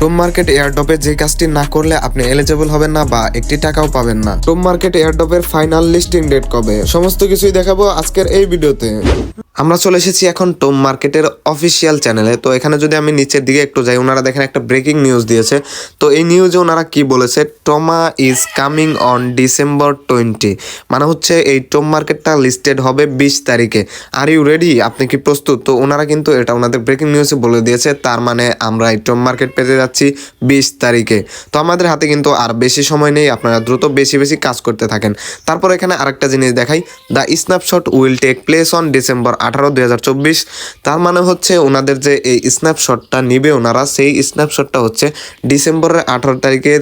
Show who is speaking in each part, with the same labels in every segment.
Speaker 1: Tomé market এয়ারড্রপে যে কাজটি না করলে আপনি এলিজিবল হবেন না বা একটি টাকাও পাবেন না। টোম মার্কেট এয়ারড্রপের ফাইনাল লিস্টিং ডেট কবে, সমস্ত কিছুই দেখাবো আজকের এই ভিডিওতে। আমরা চলে এসেছি এখন টোম মার্কেটের অফিসিয়াল চ্যানেলে। তো এখানে যদি আমি নিচের দিকে একটু যাই, ওনারা দেখেন একটা ব্রেকিং নিউজ দিয়েছে। তো এই নিউজে ওনারা কি বলেছে, টোমা ইজ কামিং অন ডিসেম্বর 20, মানে হচ্ছে এই টোম মার্কেটটা লিস্টেড হবে 20 তারিখে। আর ইউ রেডি, আপনি কি প্রস্তুত? তো ওনারা কিন্তু এটা ওনাদের ব্রেকিং নিউজে বলে দিয়েছে, তার মানে আমরা এই টোম মার্কেট পেতে যাচ্ছি 20 তারিখে। তো আমাদের হাতে কিন্তু আর বেশি সময় নেই, আপনারা দ্রুত বেশি বেশি কাজ করতে থাকেন। তারপর এখানে আরেকটা জিনিস দেখাই, the snapshot will take place on December 18, 2024। তার মানে হচ্ছে ওনাদের যে এই স্ন্যাপশটটা নিবে ওনারা, সেই স্ন্যাপশটটা হচ্ছে ডিসেম্বরের 18 তারিখের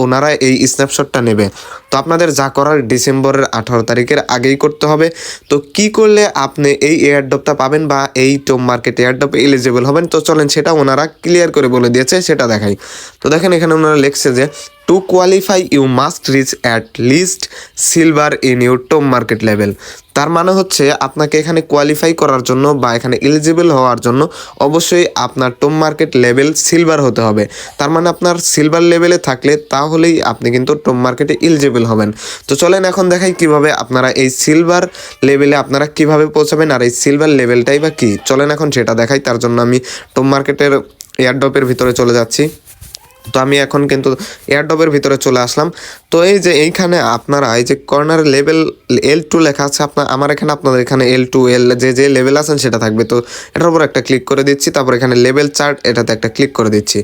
Speaker 1: ওনারা এই স্ন্যাপশটটা নেবে। তো আপনাদের যা করার ডিসেম্বরের 18 তারিখের আগেই করতে হবে। তো কি করলে আপনি এই এয়ারড্রপটা পাবেন বা এই টোম মার্কেট এয়ারড্রপে এলিজিবল হবেন, তো চলেন সেটা ওনারা ক্লিয়ার করে বলে দিয়েছে, সেটা দেখাই। তো দেখেন এখানে ওনারা লিখছে যে to qualify you must reach at least silver in your home market level. তার মানে হচ্ছে আপনাকে এখানে কোয়ালিফাই করার জন্য বা এখানে এলিজিবল হওয়ার জন্য অবশ্যই আপনার টোম মার্কেট লেভেল সিলভার হতে হবে। তার মানে আপনার সিলভার লেভেলে থাকলে তাহলেই আপনি কিন্তু টোম মার্কেটে এলিজিবল হবেন। তো চলেন এখন দেখাই কিভাবে আপনারা এই সিলভার লেভেলে আপনারা কিভাবে পৌঁছাবেন, আর এই সিলভার লেভেলটাই বা কি, চলেন এখন সেটা দেখাই। তার জন্য আমি টোম মার্কেটের এয়ারড্রপের ভিতরে চলে যাচ্ছি। তো আমি এখন কিন্তু এয়ারড্রপের ভিতরে চলে আসলাম। তো এই যে এইখানে আপনারা এই যে কর্নার লেভেল L2 লেখা আছে, আমার এখানে আপনাদের এখানে L2 যে লেভেল আছেন সেটা থাকবে। তো এটার উপর একটা ক্লিক করে দিচ্ছি, তারপর এখানে লেভেল চার্ট এটাতে একটা ক্লিক করে দিচ্ছি।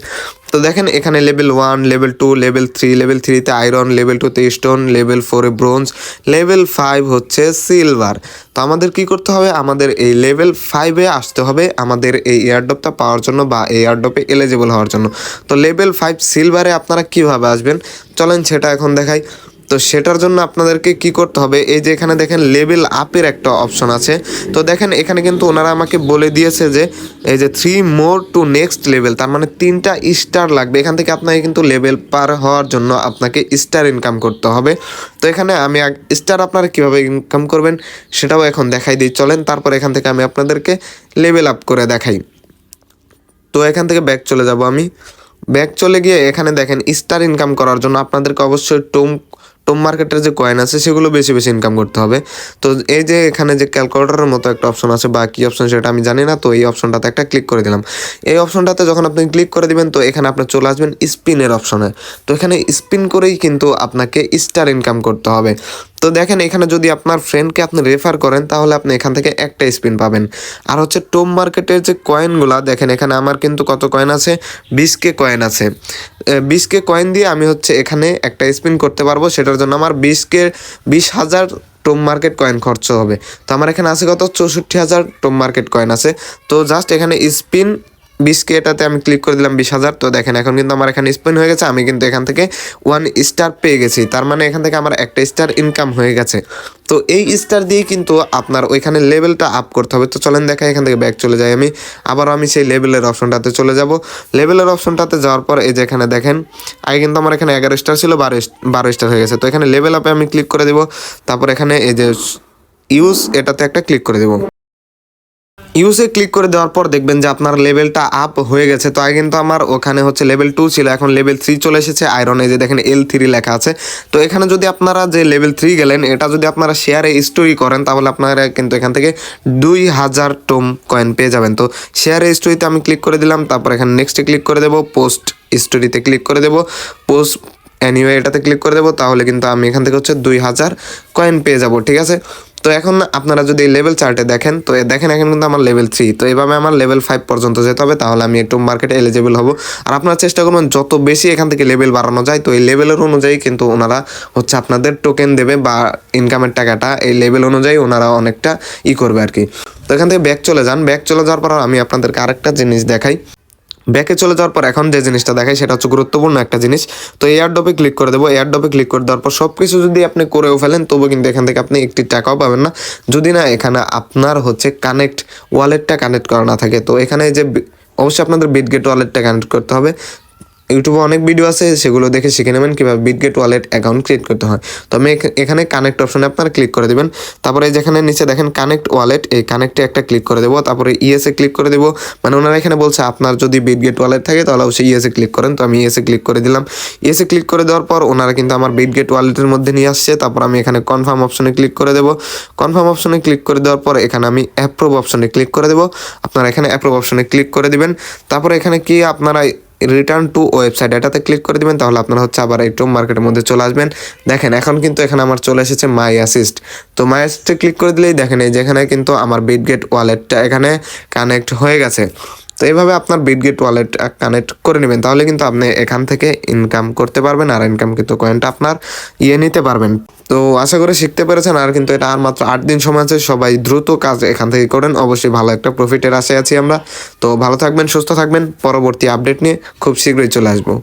Speaker 1: তো দেখেন এখানে লেভেল 1, লেভেল 2, লেভেল 3, লেভেল 3তে আয়রন, লেভেল 2তে স্টোন, লেভেল 4এ ব্রোঞ্জ, লেভেল 5 হচ্ছে সিলভার। তো আমাদের কি করতে হবে, আমাদের এই লেভেল 5-এ আসতে হবে আমাদের এই এয়ারড্রপটা পাওয়ার জন্য বা এই এয়ারড্রপে এলিজিবল হওয়ার জন্য। তো লেভেল 5 সিলভারে আপনারা কিভাবে আসবেন, চলেন সেটা এখন দেখাই। তো সেটার জন্য আপনাদেরকে কি করতে হবে, এই যে এখানে দেখেন লেভেল আপের একটা অপশন আছে। তো দেখেন এখানে কিন্তু ওনারা আমাকে বলে দিয়েছে যে এই যে 3 মোর টু নেক্সট লেভেল, তার মানে 3টা স্টার লাগবে। এখান থেকে আপনাকে কিন্তু লেভেল পার হওয়ার জন্য আপনাকে স্টার ইনকাম করতে হবে। তো এখানে আমি স্টার আপনারা কীভাবে ইনকাম করবেন সেটাও এখন দেখাই দিই, চলেন। তারপর এখান থেকে আমি আপনাদেরকে লেভেল আপ করে দেখাই। তো এখান থেকে ব্যাক চলে যাব, আমি ব্যাক চলে গিয়ে এখানে দেখেন স্টার ইনকাম করার জন্য আপনাদেরকে অবশ্যই টোম মার্কেটের যে কয়েন আছে সেগুলো বেশি বেশি ইনকাম করতে হবে। তো এই যে এখানে যে ক্যালকুলেটরের মতো একটা অপশন আছে বা কী অপশন সেটা আমি জানি না, তো এই অপশনটাতে একটা ক্লিক করে দিলাম। এই অপশনটাতে যখন আপনি ক্লিক করে দিবেন তো এখানে আপনি চলে আসবেন স্পিনের অপশনে। তো এখানে স্পিন করেই কিন্তু আপনাকে স্টার ইনকাম করতে হবে। তো দেখেন এখানে যদি আপনার ফ্রেন্ডকে আপনি রেফার করেন তাহলে আপনি এখান থেকে একটা স্পিন পাবেন। আর হচ্ছে টোম মার্কেটের যে কয়েনগুলা দেখেন, এখানে আমার কিন্তু কত কয়েন আছে, 20K কয়েন আছে। 20K কয়েন দিয়ে আমি হচ্ছে এখানে একটা স্পিন করতে পারবো, সেটার জন্য আমার 20,000 টোম মার্কেট কয়েন খরচ হবে। তো আমার এখানে আছে কত, 64,000 টোম মার্কেট কয়েন আছে। তো জাস্ট এখানে স্পিন 20K এটাতে আমি ক্লিক করে দিলাম 20,000। তো দেখেন এখন কিন্তু আমার এখানে স্পিন হয়ে গেছে, আমি কিন্তু এখান থেকে 1 স্টার পেয়ে গেছি। তার মানে এখান থেকে আমার একটা স্টার ইনকাম হয়ে গেছে। তো এই স্টার দিয়ে কিন্তু আপনার ওইখানে লেভেলটা আপ করতে হবে। তো চলেন দেখা, এখান থেকে ব্যাক চলে যাই, আমি সেই লেভেলের অপশনটাতে চলে যাব। লেভেলের অপশনটাতে যাওয়ার পর এই যে এখানে দেখেন আগে কিন্তু আমার এখানে 11 স্টার ছিল, 12 স্টার হয়ে গেছে। তো এখানে লেভেল আপে আমি ক্লিক করে দেবো, তারপর এখানে এই যে ইউজ এটাতে একটা ক্লিক করে দেবো। ইউজে ক্লিক করে দেওয়ার পর দেখবেন যে আপনার লেভেলটা আপ হয়ে গেছে। তো আগে কিন্তু আমার ওখানে হচ্ছে লেভেল 2 ছিল, এখন লেভেল 3 চলে এসেছে আয়রন, এই যে দেখেন L3 লেখা আছে। তো এখানে যদি আপনারা যে লেভেল 3 গেলেন এটা যদি আপনারা শেয়ারে স্টোরি করেন তাহলে আপনারা কিন্তু এখান থেকে 2000 টোম কয়েন পেয়ে যাবেন। তো শেয়ারে স্টোরিতে আমি ক্লিক করে দিলাম, তারপর এখানে নেক্সটে ক্লিক করে দেবো, পোস্ট স্টোরিতে ক্লিক করে দেবো, পোস্ট অ্যানিওয়ে এটাতে ক্লিক করে দেবো, তাহলে কিন্তু আমি এখান থেকে হচ্ছে 2000 কয়েন পেয়ে যাব, ঠিক আছে। তো এখন আপনারা যদি লেভেল চার্টে দেখেন, তো দেখেন এখন কিন্তু আমার লেভেল 3। তো এইভাবে আমার লেভেল 5 পর্যন্ত যেতে হবে, তাহলে আমি টোম মার্কেটে এলিজিবল হব। আর আপনারা চেষ্টা করবেন যত বেশি এখান থেকে লেভেল বাড়ানো যায়। তো এই লেভেলের অনুযায়ী কিন্তু ওনারা হচ্ছে আপনাদের টোকেন দেবে বা ইনকামের টাকাটা এই লেভেল অনুযায়ী ওনারা অনেকটা করবে আর কি। তো এখান থেকে ব্যাক চলে যান, ব্যাক চলে যাওয়ার পর আমি আপনাদেরকে আরেকটা জিনিস দেখাই। ব্যাকে চলে যাওয়ার পর এখন যে জিনিসটা দেখাই সেটা হচ্ছে গুরুত্বপূর্ণ একটা জিনিস। তো এয়ারড্রপে ক্লিক করে দেবো, এয়ারড্রপে ক্লিক করে দেওয়ার পর সব কিছু যদি আপনি করেও ফেলেন তবু কিন্তু এখান থেকে আপনি একটি টাকাও পাবেন না যদি না এখানে আপনার হচ্ছে ওয়ালেটটা কানেক্ট করা না থাকে। তো এখানে যে অবশ্যই আপনাদের বিটগেট ওয়ালেটটা কানেক্ট করতে হবে। ইউটিউবে অনেক ভিডিও আছে, সেগুলো দেখে শিখে নেবেন কীভাবে বিটগেট ওয়ালেট অ্যাকাউন্ট ক্রিয়েট করতে হয়। তো আমি এখানে কানেক্ট অপশনে আপনারা ক্লিক করে দেবেন। তারপরে যেখানে নিচে দেখেন কানেক্ট ওয়ালেট, এই কানেক্টে একটা ক্লিক করে দেবো। তারপরে ইএসএ ক্লিক করে দেবো। মানে ওনারা এখানে বলছে আপনার যদি বিটগেট ওয়ালেট থাকে তাহলে অবশ্যই ইএসএ ক্লিক করেন। তো আমি ইএসএ ক্লিক করে দিলাম। ইএসএ ক্লিক করে দেওয়ার পর ওনারা কিন্তু আমার বিটগেট ওয়ালেটের মধ্যে নিয়ে আসছে। তারপর আমি এখানে কনফার্ম অপশনে ক্লিক করে দেবো। কনফার্ম অপশনে ক্লিক করে দেওয়ার পর এখানে আমি অ্যাপ্রুভ অপশনে ক্লিক করে দেবো। আপনারা এখানে অ্যাপ্রুভ অপশনে ক্লিক করে দিবেন। তারপরে এখানে কি আপনারা রিটার্ন টু ওয়েবসাইট এটাতে ক্লিক করে দিবেন। তাহলে আপনারা হচ্ছে আবার এই টোম মার্কেটের মধ্যে চলে আসবেন। দেখেন এখন কিন্তু এখানে আমার চলে এসেছে মাই অ্যাসিস্ট। তো মাই অ্যাসিস্টে ক্লিক করে দিলেই দেখেন এই যেখানে কিন্তু আমার বিটগেট ওয়ালেটটা এখানে কানেক্ট হয়ে গেছে। তো এইভাবে আপনার বিটগেট ওয়ালেট কানেক্ট করে নেবেন, তাহলে কিন্তু আপনি এখান থেকে ইনকাম করতে পারবেন, আর ইনকাম কিন্তু কয়েনটা আপনার নিতে পারবেন। তো আশা করি শিখতে পেরেছেন। আর কিন্তু এটা আর মাত্র 8 দিন সময় আছে, সবাই দ্রুত কাজ এখান থেকে করেন, অবশ্যই ভালো একটা প্রফিটের আশায় আছি আমরা। তো ভালো থাকবেন, সুস্থ থাকবেন, পরবর্তী আপডেট নিয়ে খুব শীঘ্রই চলে আসবো।